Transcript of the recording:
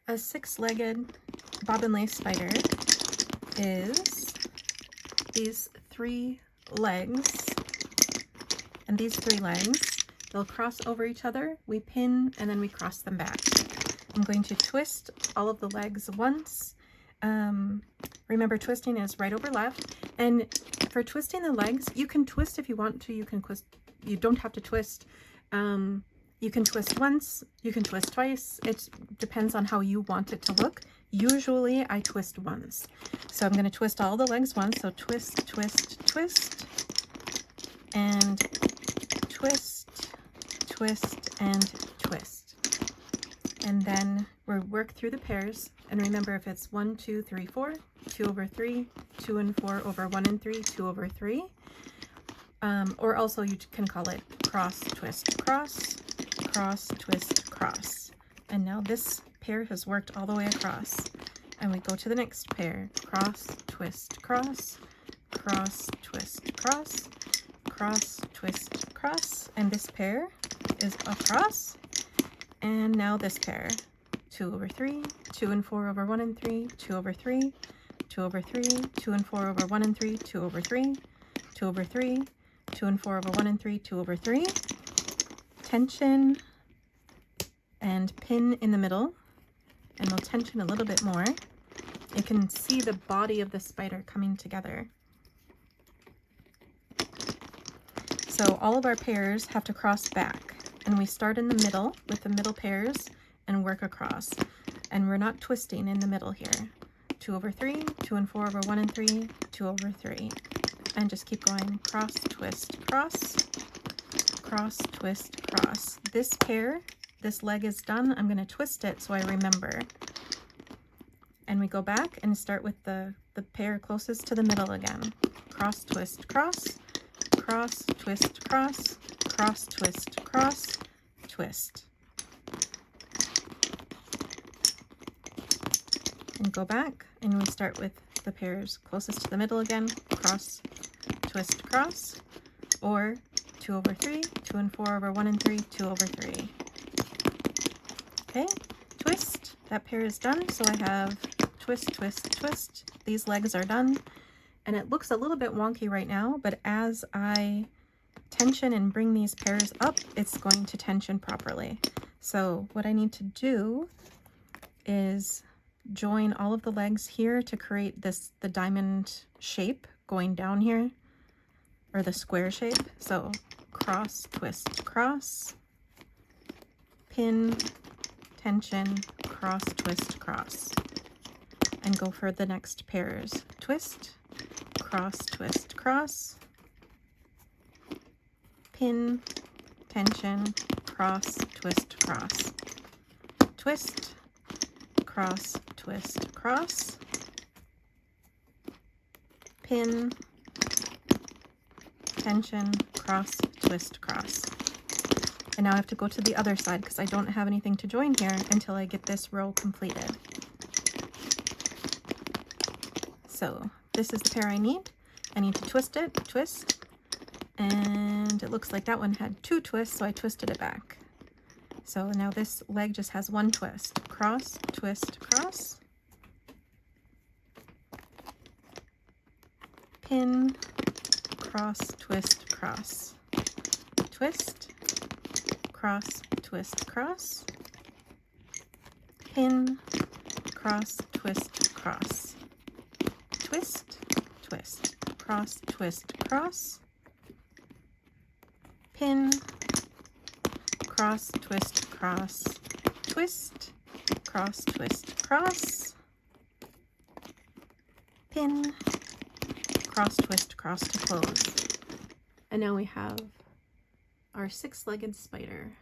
A six-legged bobbin lace spider is these three legs, and these three legs, they'll cross over each other, we pin, and then we cross them back. I'm going to twist all of the legs once. Remember, twisting is right over left, and for twisting the legs, you can twist if you want to, you don't have to twist. You can twist once, you can twist twice. It depends on how you want it to look. Usually I twist once. So I'm going to twist all the legs once. So twist, twist, twist, and twist, twist, and twist. And then we'll work through the pairs. And remember, if it's 1, 2, 3, 4, 2 over 3, 2 and 4 over 1 and 3, 2 over 3. Or also you can call it cross, twist, cross, cross, twist, cross. And now this pair has worked all the way across. And we go to the next pair. Cross, twist, cross, cross, twist, cross, cross, twist, cross. And this pair is across. And now this pair. 2 over 3, 2 and 4 over 1 and 3, 2 over 3, 2 over 3, 2 and 4 over 1 and 3, 2 over 3, 2 over 3, 2 and 4 over 1 and 3, 2 over 3. Tension and pin in the middle, and we'll tension a little bit more. You can see the body of the spider coming together. So all of our pairs have to cross back, and we start in the middle with the middle pairs and work across. And we're not twisting in the middle here. 2 over 3, 2 and 4 over 1 and 3, 2 over 3. And just keep going. Cross, twist, cross, cross, twist, cross. This pair, this leg is done. I'm going to twist it so I remember. And we go back and start with the pair closest to the middle again. Cross, twist, cross, cross, twist, cross, cross, twist, cross, twist. And go back and we start with the pairs closest to the middle again. Cross, twist, cross, or 2 over 3, 2 and 4 over 1 and 3, 2 over 3. Okay, twist. That pair is done. So I have twist, twist, twist. These legs are done. And it looks a little bit wonky right now, but as I tension and bring these pairs up, it's going to tension properly. So what I need to do is join all of the legs here to create the diamond shape going down here, or the square shape. So cross, twist, cross, pin, tension, cross, twist, cross, and go for the next pairs. Twist, cross, twist, cross, pin, tension, cross, twist, cross, twist, cross, twist, cross, pin, tension, cross, twist, cross. And now I have to go to the other side because I don't have anything to join here until I get this row completed. So this is the pair I need. I need to twist it, twist, and it looks like that one had 2 twists, so I twisted it back. So now this leg just has 1 twist. Cross, twist, cross, pin, cross, twist, cross, twist, cross, twist, cross, pin, cross, twist, cross, twist, twist, cross, twist, cross, pin, cross, twist, cross, twist, cross, twist, cross, pin, cross, twist, cross to close. And now we have our 6-legged spider.